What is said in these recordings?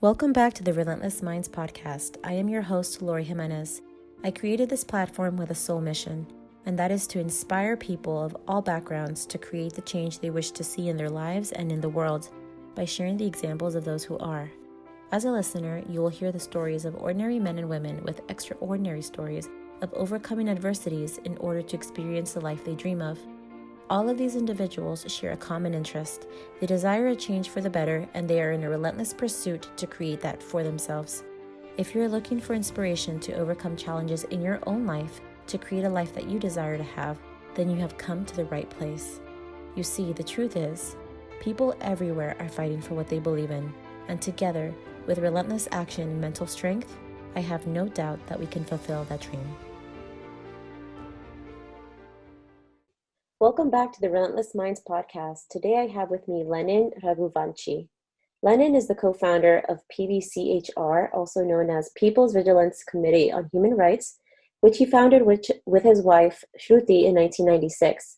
Welcome back to the Relentless Minds podcast. I am your host, Lori Jimenez. I created this platform with a sole mission, and that is to inspire people of all backgrounds to create the change they wish to see in their lives and in the world by sharing the examples of those who are. As a listener, you will hear the stories of ordinary men and women with extraordinary stories of overcoming adversities in order to experience the life they dream of. All of these individuals share a common interest. They desire a change for the better, and they are in a relentless pursuit to create that for themselves. If you're looking for inspiration to overcome challenges in your own life to create a life that you desire to have, then you have come to the right place. You see, the truth is, people everywhere are fighting for what they believe in, and together, with relentless action and mental strength, I have no doubt that we can fulfill that dream. Welcome back to the Relentless Minds podcast. Today I have with me Lenin Raghuvanshi. Lenin is the co-founder of PVCHR, also known as People's Vigilance Committee on Human Rights, which he founded with his wife Shruti in 1996.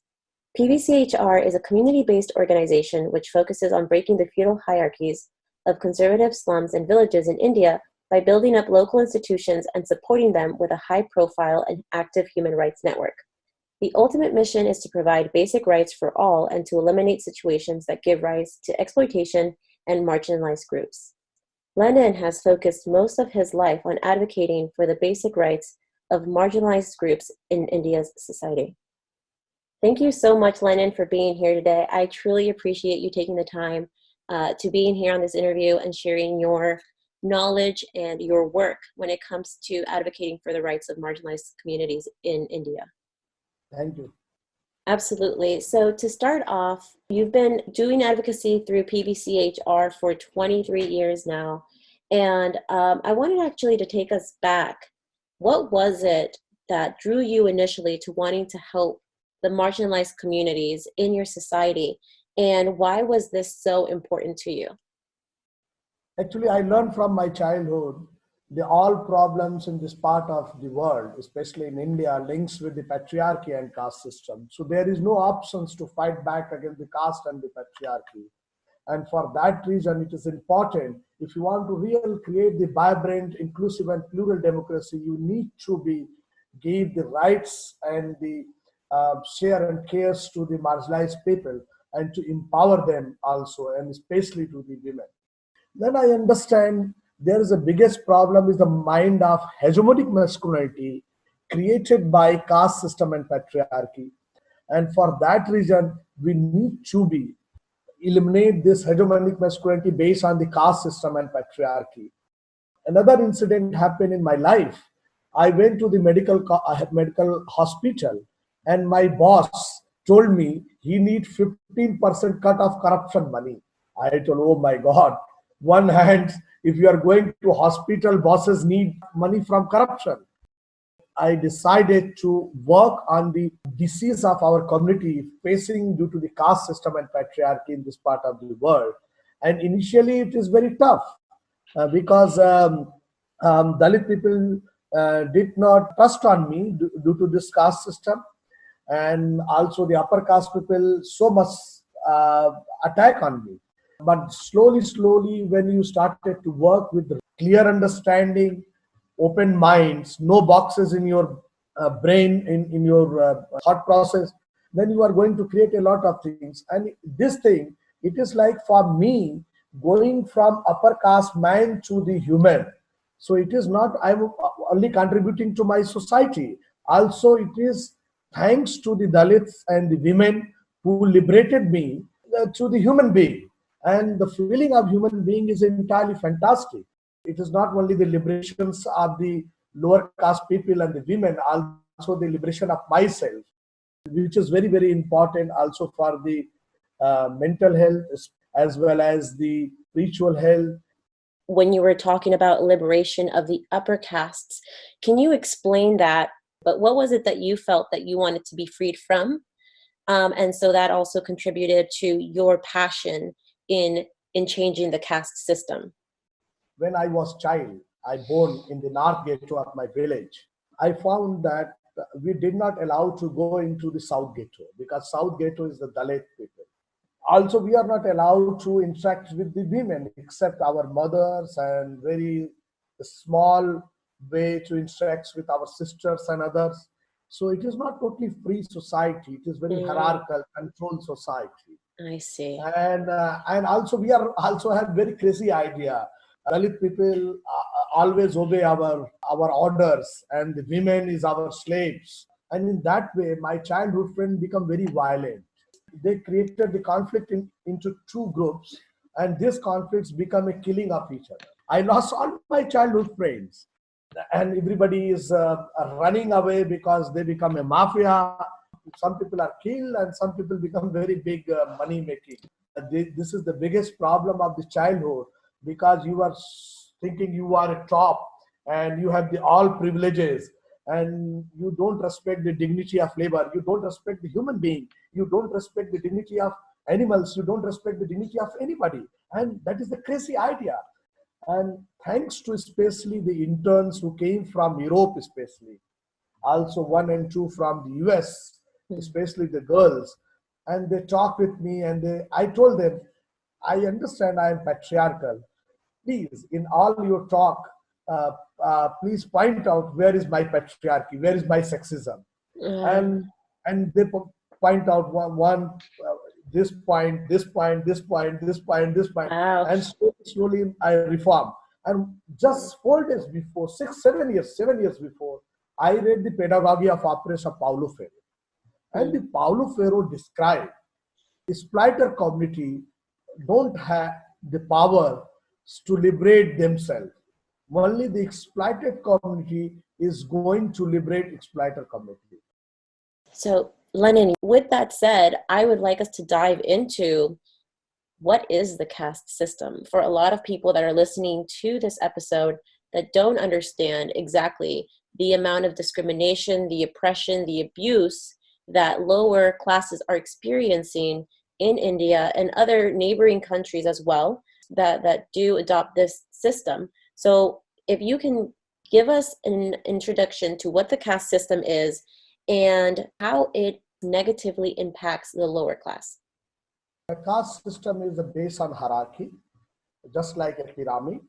PVCHR is a community-based organization which focuses on breaking the feudal hierarchies of conservative slums and villages in India by building up local institutions and supporting them with a high-profile and active human rights network. The ultimate mission is to provide basic rights for all and to eliminate situations that give rise to exploitation and marginalized groups. Lenin has focused most of his life on advocating for the basic rights of marginalized groups in India's society. Thank you so much, Lenin, for being here today. I truly appreciate you taking the time to being here on this interview and sharing your knowledge and your work when it comes to advocating for the rights of marginalized communities in India. Thank you. Absolutely. So to start off, you've been doing advocacy through PVCHR for 23 years now. And I wanted actually to take us back. What was it that drew you initially to wanting to help the marginalized communities in your society? And why was this so important to you? Actually, I learned from my childhood all problems in this part of the world, especially in India, links with the patriarchy and caste system. So there is no options to fight back against the caste and the patriarchy. And for that reason, it is important, if you want to really create the vibrant, inclusive and plural democracy, you need to give the rights and the share and cares to the marginalized people and to empower them also, and especially to the women. Then I understand there is the biggest problem is the mind of hegemonic masculinity created by caste system and patriarchy. And for that reason, we need to eliminate this hegemonic masculinity based on the caste system and patriarchy. Another incident happened in my life. I went to the medical hospital, and my boss told me he needs 15% cut of corruption money. I told, oh my God, one hand, if you are going to hospital, bosses need money from corruption. I decided to work on the disease of our community facing due to the caste system and patriarchy in this part of the world. And initially it is very tough because Dalit people did not trust on me due to this caste system. And also the upper caste people so much attack on me. But slowly, when you started to work with clear understanding, open minds, no boxes in your brain, in your thought process, then you are going to create a lot of things. And this thing, it is like for me, going from upper caste man to the human. So it is not, I'm only contributing to my society. Also, it is thanks to the Dalits and the women who liberated me to the human being. And the feeling of human being is entirely fantastic. It is not only the liberations of the lower caste people and the women, also the liberation of myself, which is very, very important also for the mental health as well as the spiritual health. When you were talking about liberation of the upper castes, can you explain that? But what was it that you felt that you wanted to be freed from? And so that also contributed to your passion in changing the caste system. When I was child, I born in the north ghetto of my village. I found that we did not allow to go into the south ghetto because south ghetto is the Dalit people. Also, we are not allowed to interact with the women except our mothers, and very small way to interact with our sisters and others. So it is not totally free society. It is very Mm, hierarchical, controlled society. I see. And also we are also have very crazy idea. Dalit people always obey our orders, and the women is our slaves. And in that way, my childhood friend become very violent. They created the conflict into two groups, and these conflicts become a killing of each other. I lost all my childhood friends, and everybody is running away because they become a mafia. Some people are killed, and some people become very big money making. This is the biggest problem of the childhood, because you are thinking you are a top and you have the all privileges, and you don't respect the dignity of labor, you don't respect the human being, you don't respect the dignity of animals, you don't respect the dignity of anybody. And that is the crazy idea. And thanks to especially the interns who came from Europe, especially also one and two from the US, Mm. especially the girls, and they talked with me, and I told them, I understand I am patriarchal. Please, in all your talk, uh, please point out where is my patriarchy, where is my sexism, Uh, and they point out one this point, this point, this point, this point, this point, wow. and slowly I reform. And just 4 days before, 6, 7 years, 7 years before, I read the Pedagogy of Oppress of Paulo Freire, and Mm. the Paulo Freire described exploiter community don't have the power to liberate themselves. Only the exploited community is going to liberate exploiter community. So, Lenin, with that said, I would like us to dive into what is the caste system for a lot of people that are listening to this episode that don't understand exactly the amount of discrimination, the oppression, the abuse that lower classes are experiencing in India and other neighboring countries as well that do adopt this system. So if you can give us an introduction to what the caste system is and how it negatively impacts the lower class. A caste system is based on hierarchy, just like a pyramid.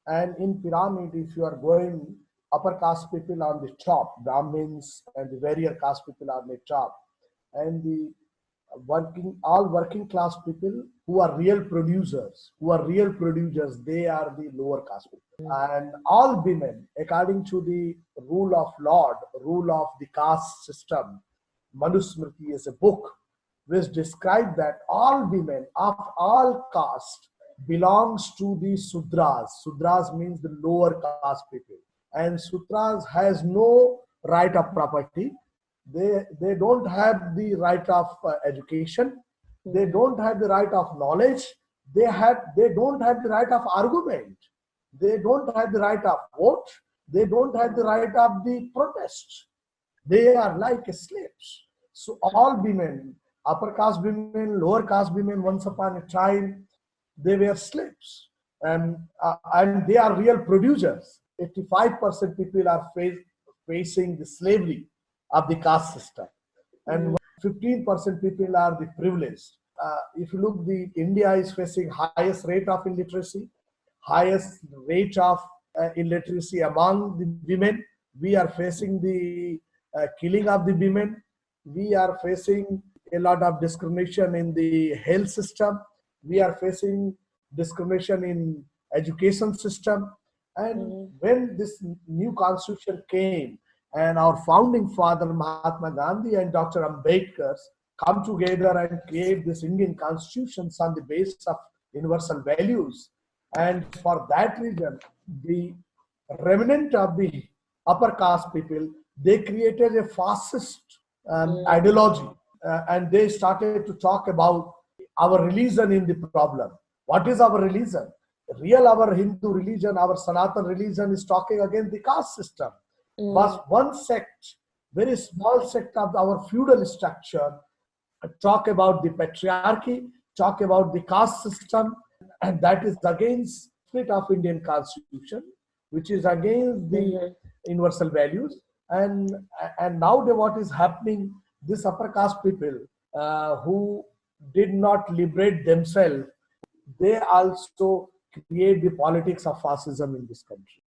And in pyramid, if you are going, upper caste people on the top, Brahmins and the warrior caste people on the top, and the all working class people who are real producers, they are the lower caste people. And all women, according to the rule of the caste system, Manusmriti is a book which describes that all women of all caste belongs to the Sudras. Sudras means the lower caste people. And Sudras has no right of property. They don't have the right of education. They don't have the right of knowledge. They don't have the right of argument. They don't have the right of vote. They don't have the right of the protest. They are like slaves. So all women, upper caste women, lower caste women, once upon a time, they were slaves, and they are real producers. 85% people are facing the slavery of the caste system, Mm. and 15% people are the privileged. If you look, the India is facing highest rate of illiteracy, highest rate of illiteracy among the women. We are facing the killing of the women. We are facing a lot of discrimination in the health system. We are facing discrimination in education system. And Mm. when this new constitution came, and our founding father Mahatma Gandhi and Dr. Ambedkar come together and create this Indian constitutions on the basis of universal values. And for that reason, the remnant of the upper caste people, they created a fascist Mm. ideology, and they started to talk about our religion in the problem. What is our religion? Real our Hindu religion, our Sanatan religion is talking against the caste system. Mm. But one sect, very small sect of our feudal structure, talk about the patriarchy, talk about the caste system, and that is against spirit of Indian Constitution, which is against the Mhm. universal values. And nowadays, what is happening? This upper caste people who did not liberate themselves, they also create the politics of fascism in this country.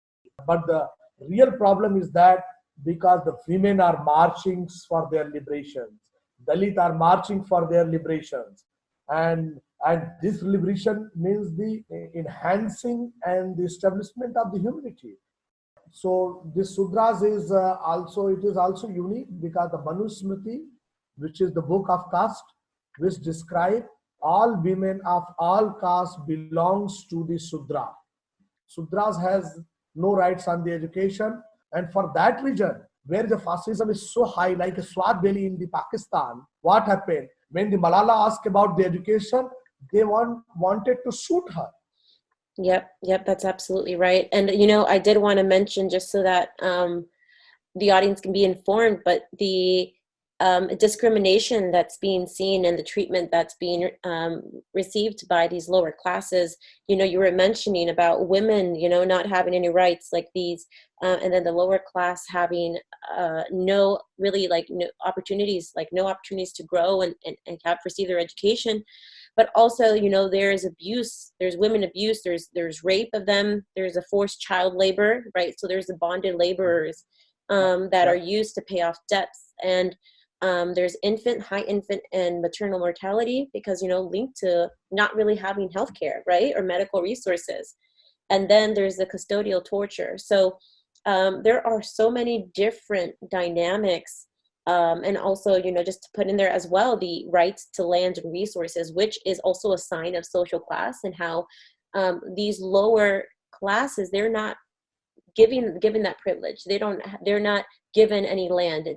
But the real problem is that because the women are marching for their liberations, Dalits are marching for their liberations, and this liberation means the enhancing and the establishment of the humanity. So this Sudras is also unique because the Manusmriti, which is the book of caste, which describe all women of all castes belongs to the Sudra. Sudras has no rights on the education, and for that reason, where the fascism is so high, like a Swat Valley in the Pakistan, what happened when the Malala asked about the education? They wanted to shoot her. Yep, that's absolutely right. And I did want to mention, just so that the audience can be informed, but the discrimination that's being seen and the treatment that's being received by these lower classes. You were mentioning about women, not having any rights like these, and then the lower class having no opportunities, to grow and have receive their education. But also, there's abuse, there's women abuse, there's rape of them, there's a forced child labor, right? So there's the bonded laborers that are used to pay off debts. And there's high infant and maternal mortality because, linked to not really having healthcare, right? Or medical resources. And then there's the custodial torture. So there are so many different dynamics. And also, just to put in there as well, the rights to land and resources, which is also a sign of social class, and how these lower classes, they're not given that privilege. They're not given any land,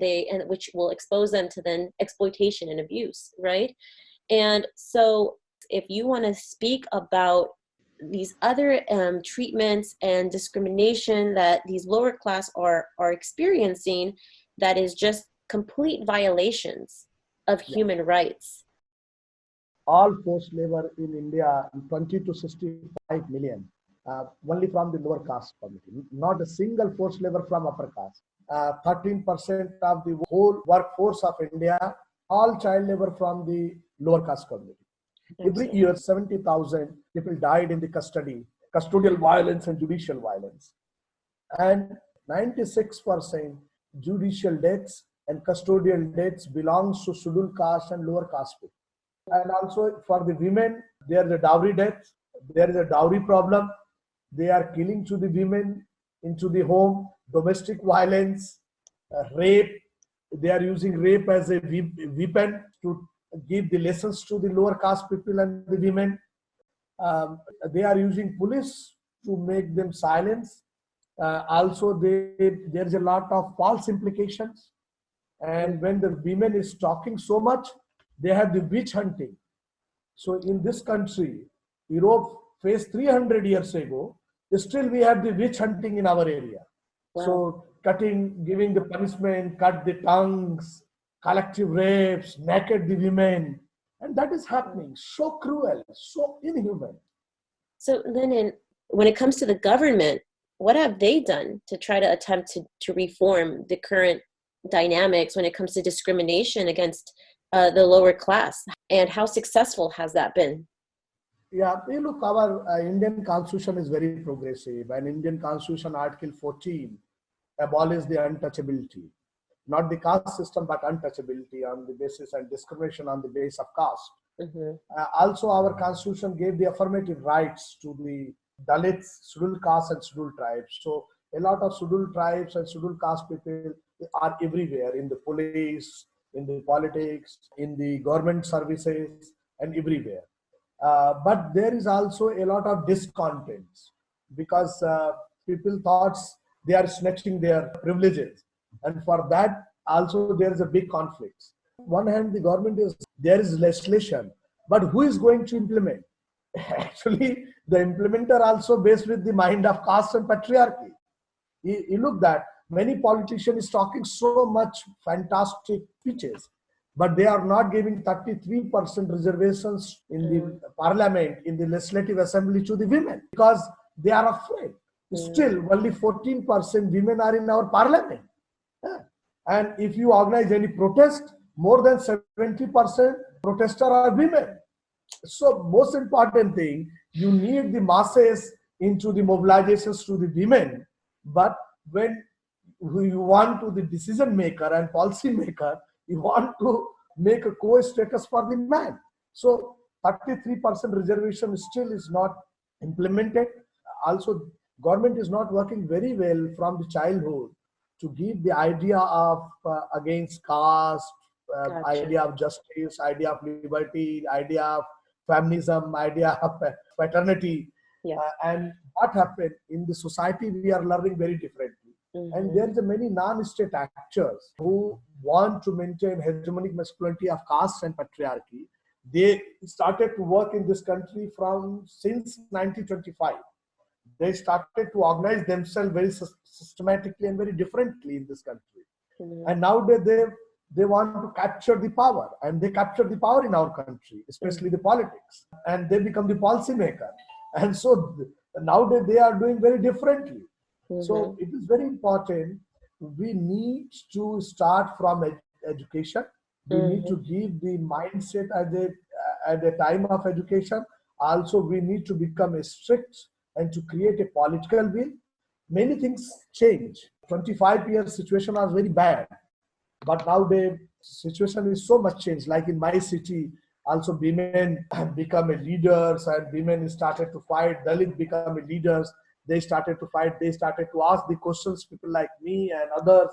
which will expose them to then exploitation and abuse, right? And so if you want to speak about these other treatments and discrimination that these lower class are experiencing, that is just complete violations of human rights. All forced labor in India, 20 to 65 million, only from the lower caste community, not a single forced labor from upper caste. 13% of the whole workforce of India, all child labor from the lower caste community. Every year, 70,000 people died in the custodial violence and judicial violence. And 96% judicial deaths and custodial deaths belongs to scheduled caste and lower caste people. And also for the women, there is a dowry death, there is a dowry problem. They are killing to the women into the home, domestic violence, rape. They are using rape as a weapon to give the lessons to the lower caste people and the women. They are using police to make them silence. Also, there is a lot of false implications. And when the women is talking so much, they have the witch hunting. So in this country, Europe faced 300 years ago, still we have the witch hunting in our area. Wow. So giving the punishment, cut the tongues, collective rapes, naked the women. And that is happening. So cruel, so inhuman. So then when it comes to the government, what have they done to try to attempt to reform the current dynamics when it comes to discrimination against the lower class? And how successful has that been? Yeah, look, our Indian constitution is very progressive. And Indian constitution article 14 abolishes the untouchability. Not the caste system, but untouchability on the basis and discrimination on the basis of caste. Mm-hmm. Also, our constitution gave the affirmative rights to the Dalits, scheduled castes and scheduled tribes. So a lot of scheduled tribes and scheduled caste people are everywhere, in the police, in the politics, in the government services, and everywhere. But there is also a lot of discontents because people thought they are snatching their privileges. And for that, also there is a big conflict. On one hand, the government there is legislation, but who is going to implement? Actually, the implementer also based with the mind of caste and patriarchy. You look that many politicians is talking so much fantastic speeches, but they are not giving 33% reservations in the parliament, in the legislative assembly to the women because they are afraid. Still, only 14% women are in our parliament. And if you organize any protest, more than 70% protesters are women. So most important thing, you need the masses into the mobilizations to the women. But when you want to the decision maker and policy maker, you want to make a co-status for the man. So 33% reservation still is not implemented. Also, government is not working very well from the childhood to give the idea of against caste, Gotcha. idea of justice, idea of liberty, idea of feminism, idea of fraternity. Yeah. And what happened in the society, we are learning very differently. And there is a many non-state actors who want to maintain hegemonic masculinity of caste and patriarchy. They started to work in this country from since 1925. They started to organize themselves very systematically and very differently in this country. And nowadays they want to capture the power, and they capture the power in our country, especially the politics, and they become the policy maker. And so nowadays they are doing very differently. So it is very important. We need to start from education. We need to give the mindset at the time of education. Also, we need to become strict and to create a political will. Many things change. 25 years situation was very bad, but now the situation is so much changed. Like in my city, also women become a leaders, and women started to fight. Dalits become a leaders. They started to fight. They started to ask the questions, people like me and others,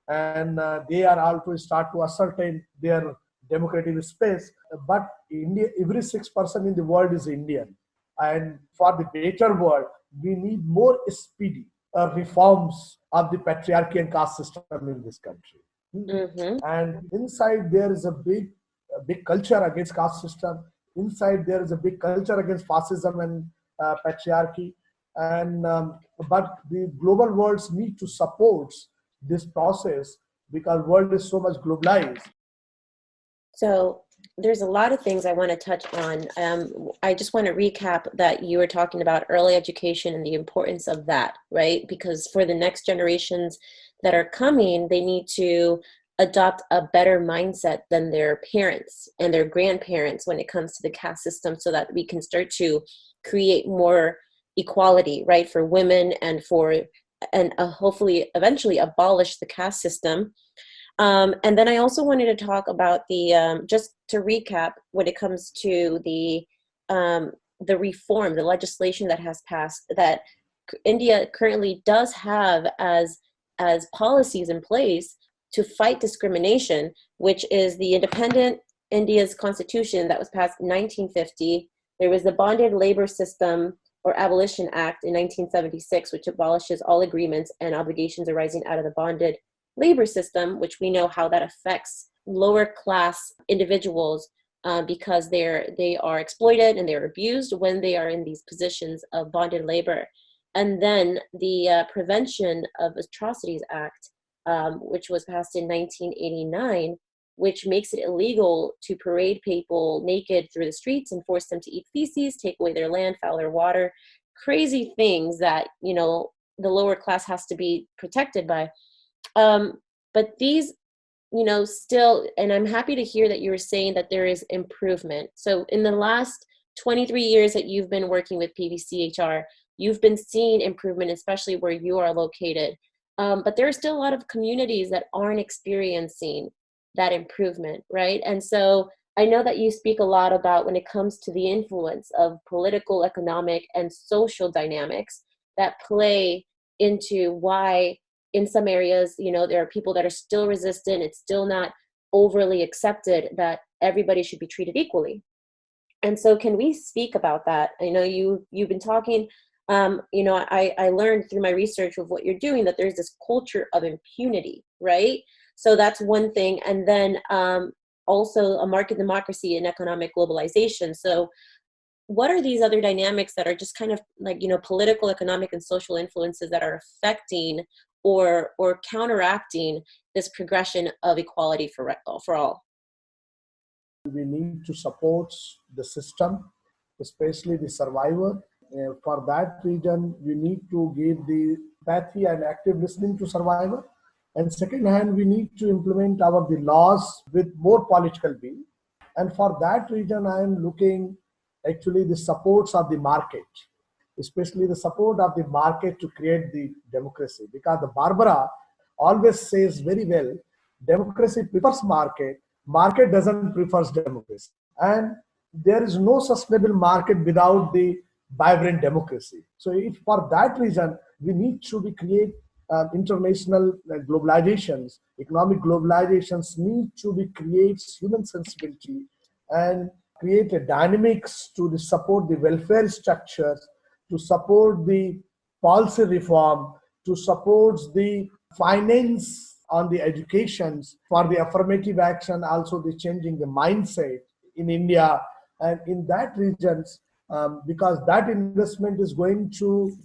and they are also start to ascertain their democratic space. But India, every 6% in the world is Indian, and for the better world, we need more speedy reforms of the patriarchy and caste system in this country. And inside there is a big culture against caste system. Inside there is a big culture against fascism and patriarchy. And but the global worlds need to support this process because world is so much globalized. So there's a lot of things I want to touch on. I just want to recap that you were talking about early education and the importance of that, right? Because for the next generations that are coming, they need to adopt a better mindset than their parents and their grandparents when it comes to the caste system, so that we can start to create more equality, right, for women and hopefully eventually abolish the caste system. And then I also wanted to talk about just to recap when it comes to the reform, the legislation that has passed, that India currently does have as policies in place to fight discrimination, which is the independent India's constitution that was passed in 1950. There was the Bonded Labor System or Abolition Act in 1976, which abolishes all agreements and obligations arising out of the bonded labor system, which we know how that affects lower class individuals because they are exploited and they're abused when they are in these positions of bonded labor. And then the Prevention of Atrocities Act, which was passed in 1989, which makes it illegal to parade people naked through the streets and force them to eat feces, take away their land, foul their water, crazy things that, the lower class has to be protected by. But these, still, and I'm happy to hear that you were saying that there is improvement. So in the last 23 years that you've been working with PVCHR, you've been seeing improvement, especially where you are located. But there are still a lot of communities that aren't experiencing that improvement, right? And so I know that you speak a lot about when it comes to the influence of political, economic, and social dynamics that play into why in some areas, there are people that are still resistant. It's still not overly accepted that everybody should be treated equally. And so can we speak about that? I know you've been talking, I learned through my research of what you're doing that there's this culture of impunity, right? So that's one thing. And then also a market democracy and economic globalization. So what are these other dynamics that are just kind of like, political, economic, and social influences that are affecting or counteracting this progression of equality for all? We need to support the system, especially the survivor. For that reason, we need to give the empathy and active listening to survivor. And second hand, we need to implement the laws with more political will. And for that reason, I am looking actually the supports of the market, especially the support of the market to create the democracy. Because the Barbara always says very well, democracy prefers market, market doesn't prefer democracy. And there is no sustainable market without the vibrant democracy. So if for that reason, we need to be create international globalizations, economic globalizations need to be creates human sensibility and create a dynamics to the support the welfare structures, to support the policy reform, to support the finance on the educations for the affirmative action, also the changing the mindset in India and in that regions, because that investment is going to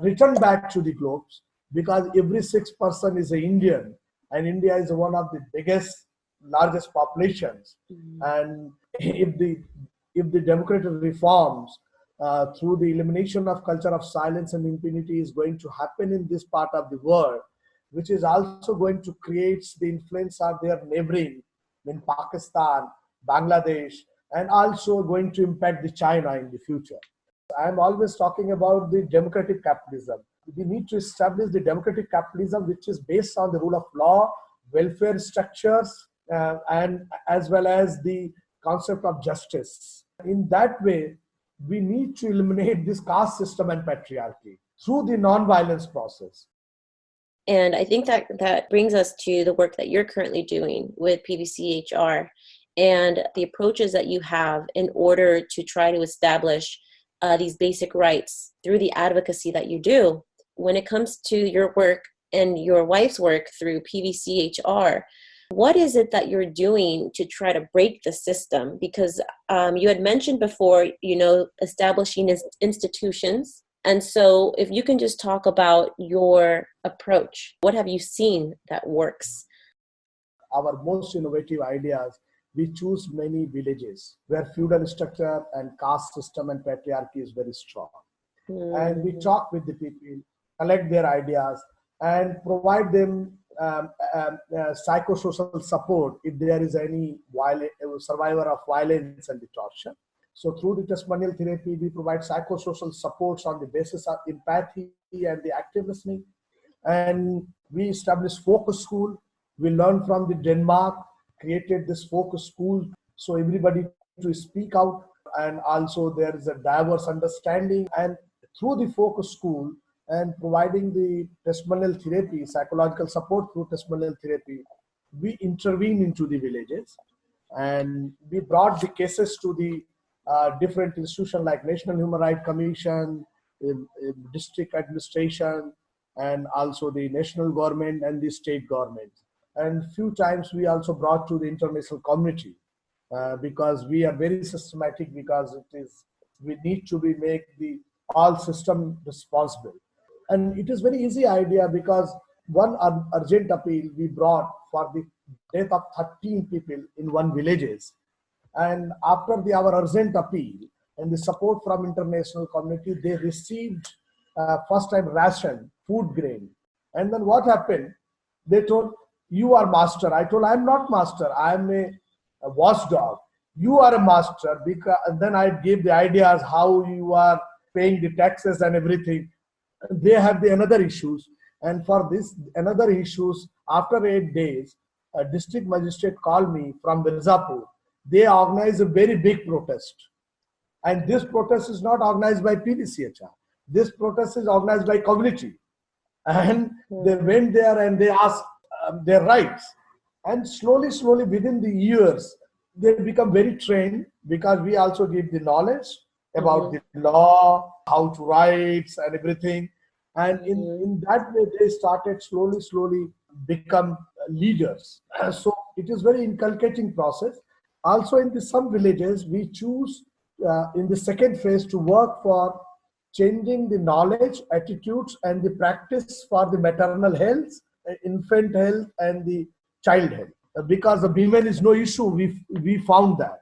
return back to the globes, because every sixth person is an Indian, and India is one of the biggest, largest populations. And if the democratic reforms through the elimination of culture of silence and impunity is going to happen in this part of the world, which is also going to create the influence of their neighboring in Pakistan, Bangladesh, and also going to impact the China in the future. I'm always talking about the democratic capitalism. We need to establish the democratic capitalism, which is based on the rule of law, welfare structures, and as well as the concept of justice. In that way, we need to eliminate this caste system and patriarchy through the non-violence process. And I think that brings us to the work that you're currently doing with PVCHR and the approaches that you have in order to try to establish these basic rights through the advocacy that you do. When it comes to your work and your wife's work through PVCHR, what is it that you're doing to try to break the system? Because you had mentioned before, establishing institutions. And so if you can just talk about your approach, what have you seen that works? Our most innovative ideas, we choose many villages where feudal structure and caste system and patriarchy is very strong. And we talk with the people, collect their ideas, and provide them psychosocial support if there is any survivor of violence and the torture. So through the testimonial therapy, we provide psychosocial supports on the basis of empathy and the active listening. And we establish focus school. We learned from the Denmark, created this focus school so everybody to speak out, and also there is a diverse understanding. And through the focus school and providing the testimonial therapy, psychological support through testimonial therapy, we intervene into the villages and we brought the cases to the different institutions like National Human Rights Commission, district administration, and also the national government and the state government. And few times we also brought to the international community because we are very systematic, because we need to make the all system responsible. And it is very easy idea, because one urgent appeal we brought for the death of 13 people in one villages. And after our urgent appeal and the support from international community, they received first time ration, food grain. And then what happened? They told, you are master. I told, I'm not master. I'm a watchdog. You are a master. Because, and then I gave the ideas how you are paying the taxes and everything. They have the another issues. And for this another issues, after 8 days, a district magistrate called me from Mirzapur. They organized a very big protest. And this protest is not organized by PVCHR. This protest is organized by community. And they went there and they asked their rights. And slowly, within the years, they become very trained, because we also give the knowledge about the law, how to write and everything. And in that way, they started slowly become leaders. So it is very inculcating process. Also in some villages, we choose in the second phase to work for changing the knowledge, attitudes, and the practice for the maternal health, infant health, and the child health. Because the women is no issue, we found that.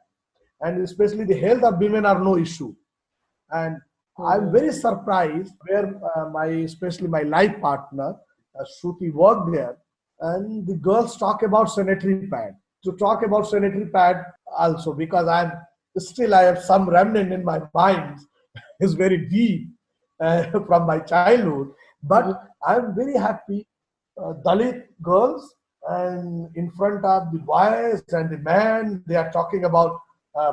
And especially the health of women are no issue. And I'm very surprised where especially my life partner, Shruti, worked there, and the girls talk about sanitary pad. To talk about sanitary pad, also, because I have some remnant in my mind. Is very deep from my childhood. But Mhm. I'm very happy Dalit girls, and in front of the boys and the men, they are talking about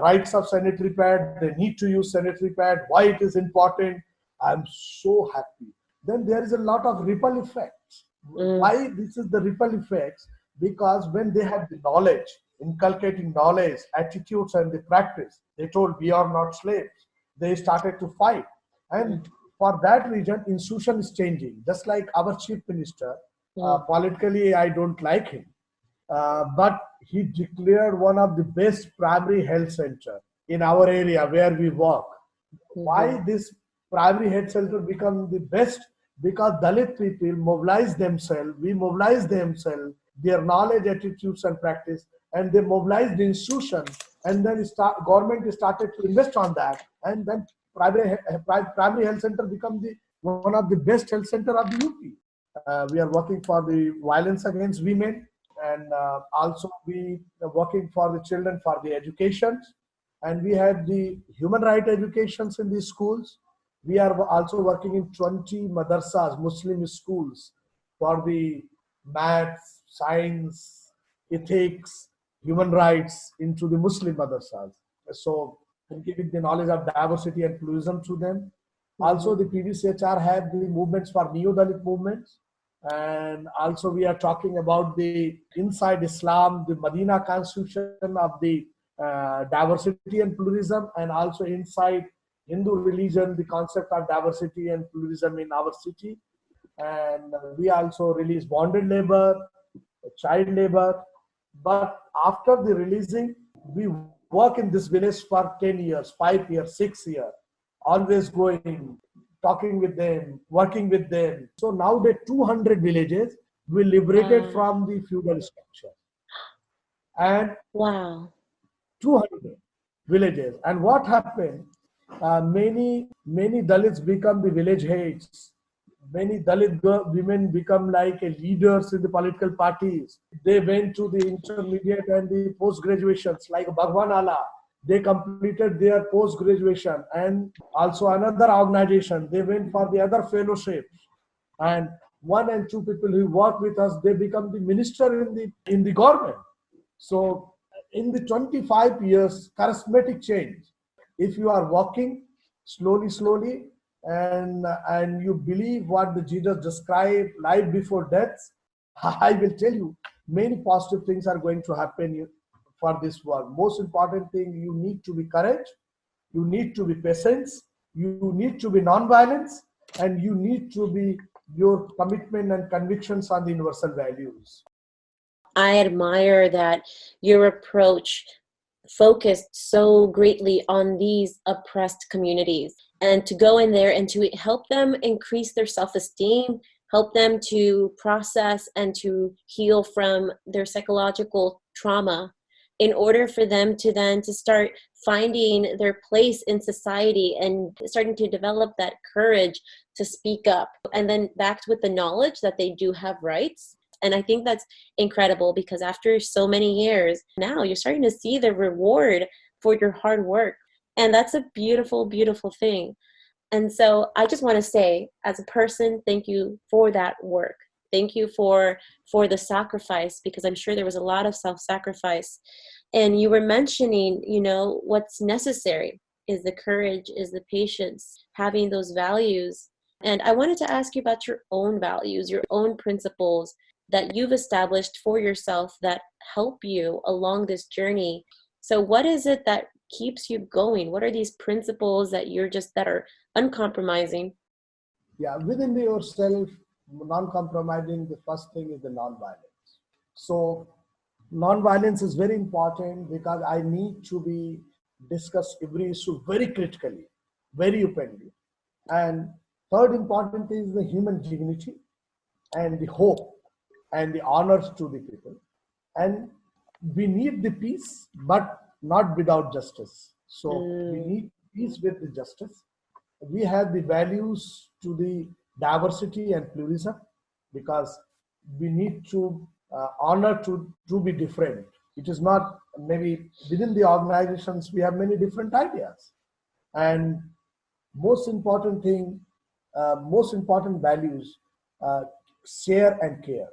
rights of sanitary pad. They need to use sanitary pad. Why it is important. I'm so happy. Then there is a lot of ripple effects. Mm. Why this is the ripple effects? Because when they have the knowledge, inculcating knowledge, attitudes, and the practice, they told we are not slaves. They started to fight, and Mm. for that reason, institution is changing. Just like our chief minister, Mm. politically I don't like him, but he declared one of the best primary health center in our area where we work. Mhm. Why this primary health center become the best? Because Dalit people mobilize themselves, we mobilize themselves, their knowledge, attitudes, and practice, and they mobilize the institution, and then government started to invest on that, and then primary health center become the one of the best health center of the UP. We are working for the violence against women, and also we are working for the children for the education, and we have the human right educations in the schools. We are also working in 20 madrasas, Muslim schools, for the maths, science, ethics, human rights into the Muslim madrasas. So, giving the knowledge of diversity and pluralism to them. Also, Mhm. the PVCHR have the movements for Neo-Dalit movements. And also we are talking about the inside Islam, the Medina constitution of the diversity and pluralism, and also inside Hindu religion, the concept of diversity and pluralism in our city. And we also release bonded labor, child labor. But after the releasing, we work in this village for 10 years, 5 years, 6 years, always going, talking with them, working with them. So now the 200 villages we liberated Wow. from the feudal structure, and Wow. 200 villages. And what happened? Many Dalits become the village heads. Many women become like a leaders in the political parties. They went to the intermediate and the post graduations, like Bhagwan Allah. They completed their post graduation, and also another organization. They went for the other fellowships, and one and two people who work with us, they become the minister in the government. So in the 25 years, charismatic change. If you are walking slowly, and you believe what the Jesus described life before death, I will tell you many positive things are going to happen for this world. Most important thing, you need to be courage, you need to be patience, you need to be non-violence, and you need to be your commitment and convictions on the universal values. I admire that your approach focused so greatly on these oppressed communities and to go in there and to help them increase their self-esteem, help them to process and to heal from their psychological trauma in order for them to then to start finding their place in society and starting to develop that courage to speak up, and then backed with the knowledge that they do have rights. And I think that's incredible because after so many years, now you're starting to see the reward for your hard work. And that's a beautiful, beautiful thing. And so I just want to say, as a person, thank you for that work. Thank you for the sacrifice, because I'm sure there was a lot of self-sacrifice. And you were mentioning, what's necessary is the courage, is the patience, having those values. And I wanted to ask you about your own values, your own principles that you've established for yourself that help you along this journey. So what is it that keeps you going? What are these principles that that are uncompromising? Yeah, within yourself, non-compromising, the first thing is the non-violence. So non-violence is very important because I need to be discuss every issue very critically, very openly. And third important is the human dignity and the hope and the honors to the people. And we need the peace, but not without justice. So we Mm. need peace with the justice. We have the values to the diversity and pluralism, because we need to honor to be different. It is not, maybe within the organizations, we have many different ideas. And most important thing, most important values, uh, share and care.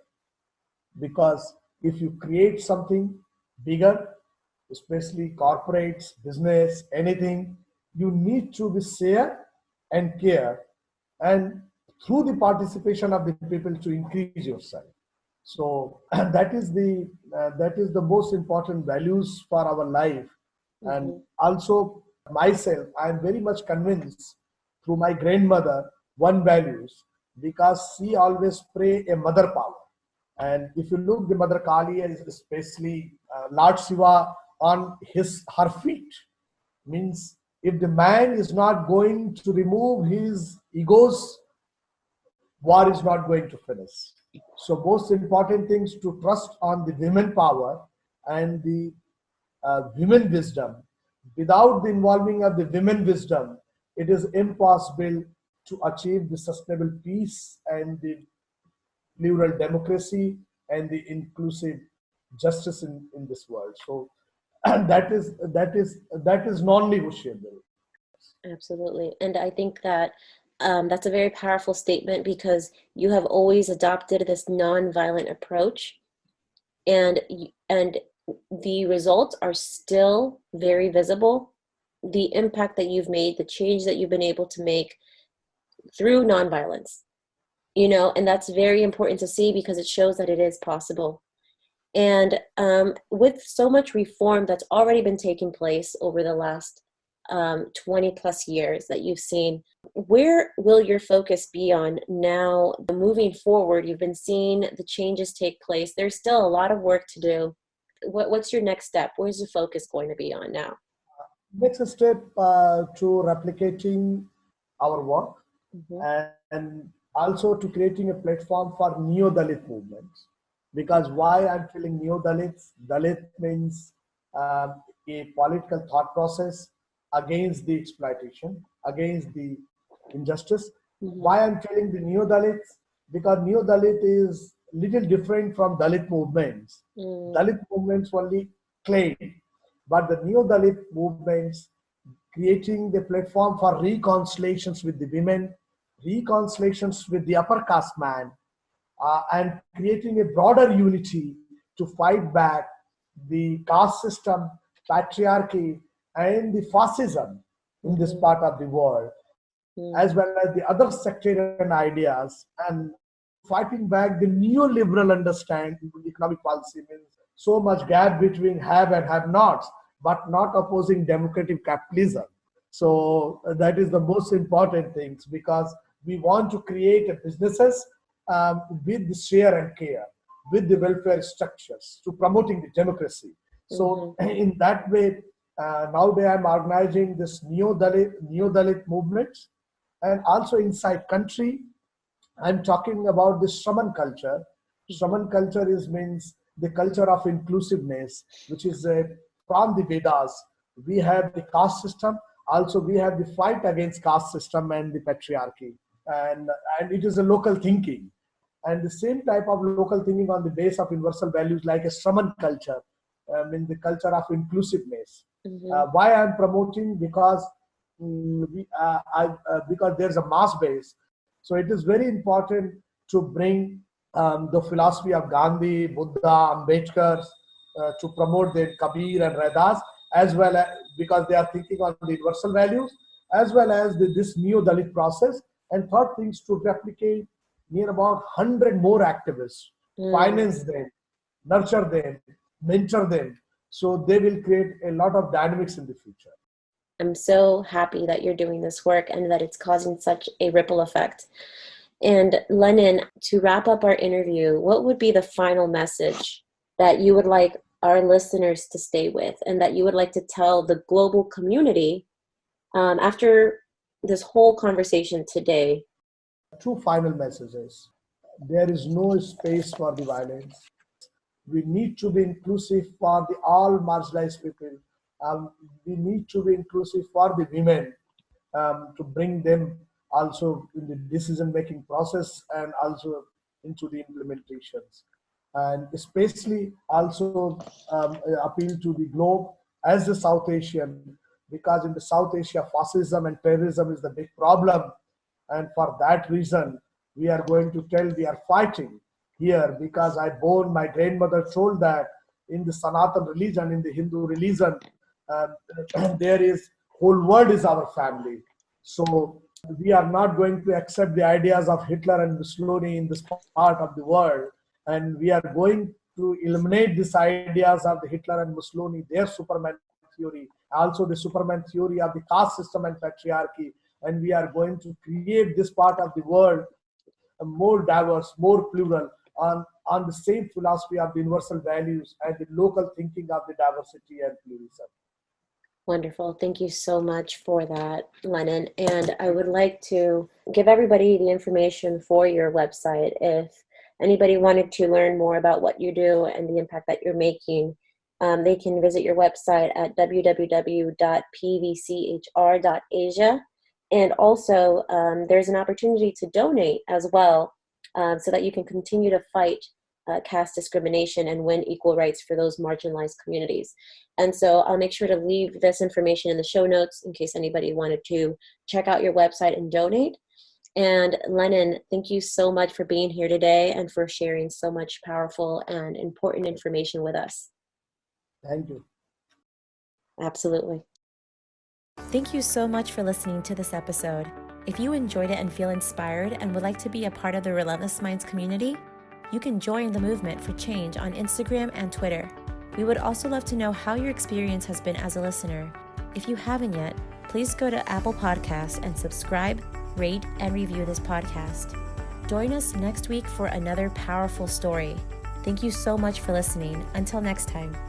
Because if you create something bigger, especially corporates, business, anything, you need to be share and care, and through the participation of the people to increase yourself. So that is the most important values for our life. And Mm-hmm. also myself, I am very much convinced through my grandmother one values, because she always pray a mother power. And if you look, the Mother Kali is especially Lord Shiva on her feet. Means if the man is not going to remove his egos, war is not going to finish. So most important things to trust on the women power and the women wisdom. Without the involving of the women wisdom, it is impossible to achieve the sustainable peace and the plural democracy and the inclusive justice in this world. So and that is non-negotiable. Absolutely. And I think that that's a very powerful statement because you have always adopted this nonviolent approach, and and the results are still very visible. The impact that you've made, the change that you've been able to make through nonviolence, and that's very important to see because it shows that it is possible. And with so much reform that's already been taking place over the last 20 plus years that you've seen, where will your focus be on now moving forward? You've been seeing the changes take place. There's still a lot of work to do. What's your next step? Where's the focus going to be on now? Next step to replicating our work, Mm-hmm. and also to creating a platform for neo-Dalit movements. Because why I'm feeling neo-Dalits? Dalit means a political thought process against the exploitation, against the injustice. Mm-hmm. Why I'm feeling the neo-Dalits? Because neo-Dalit is little different from Dalit movements. Mm. Dalit movements only claim, but the neo-Dalit movements creating the platform for reconciliations with the women, reconciliations with the upper caste man, and creating a broader unity to fight back the caste system, patriarchy, and the fascism in this Mm-hmm. part of the world, as well as the other sectarian ideas, and fighting back the neoliberal understanding economic policy. Means so much gap between have and have nots, but not opposing democratic capitalism. So that is the most important things, because we want to create a businesses with the share and care, with the welfare structures to promoting the democracy. Mm-hmm. So in that way, nowadays I'm organizing this neo-Dalit movements, and also inside country, I'm talking about the shaman culture. Mm-hmm. Shaman culture is means the culture of inclusiveness, which is from the Vedas. We have the caste system. Also, we have the fight against caste system and the patriarchy, and and it is a local thinking, and the same type of local thinking on the base of universal values like a shaman culture, in the culture of inclusiveness. Mm-hmm. Why I'm promoting? Because because there's a mass base, so it is very important to bring the philosophy of Gandhi, Buddha, Ambedkar, to promote the Kabir and Raidas, as well as because they are thinking on the universal values, as well as this new Dalit process. And third things to replicate near about 100 more activists, Mm. finance them, nurture them, mentor them, so they will create a lot of dynamics in the future. I'm so happy that you're doing this work and that it's causing such a ripple effect. And Lenin, to wrap up our interview, what would be the final message that you would like our listeners to stay with and that you would like to tell the global community after this whole conversation today? Two final messages. There is no space for the violence. We need to be inclusive for the all marginalized people. We need to be inclusive for the women, to bring them also in the decision making process and also into the implementations. and especially also appeal to the globe as the South Asian, because in the South Asia, fascism and terrorism is the big problem. And for that reason, we are going to tell we are fighting here, because my grandmother told that in the Sanatan religion, in the Hindu religion, uh, there is whole world is our family. So we are not going to accept the ideas of Hitler and Mussolini in this part of the world, and we are going to eliminate these ideas of the Hitler and Mussolini, their Superman theory, also the Superman theory of the caste system and patriarchy, and we are going to create this part of the world more diverse, more plural, on the same philosophy of the universal values and the local thinking of the diversity and pluralism. Wonderful. Thank you so much for that, Lenin. And I would like to give everybody the information for your website. If anybody wanted to learn more about what you do and the impact that you're making, they can visit your website at www.pvchr.asia. And also, there's an opportunity to donate as well, so that you can continue to fight caste discrimination and win equal rights for those marginalized communities. And so I'll make sure to leave this information in the show notes in case anybody wanted to check out your website and donate. And Lenin, thank you so much for being here today and for sharing so much powerful and important information with us. Thank you. Absolutely. Thank you so much for listening to this episode. If you enjoyed it and feel inspired and would like to be a part of the Relentless Minds community, you can join the movement for change on Instagram and Twitter. We would also love to know how your experience has been as a listener. If you haven't yet, please go to Apple Podcasts and subscribe, rate, and review this podcast. Join us next week for another powerful story. Thank you so much for listening. Until next time.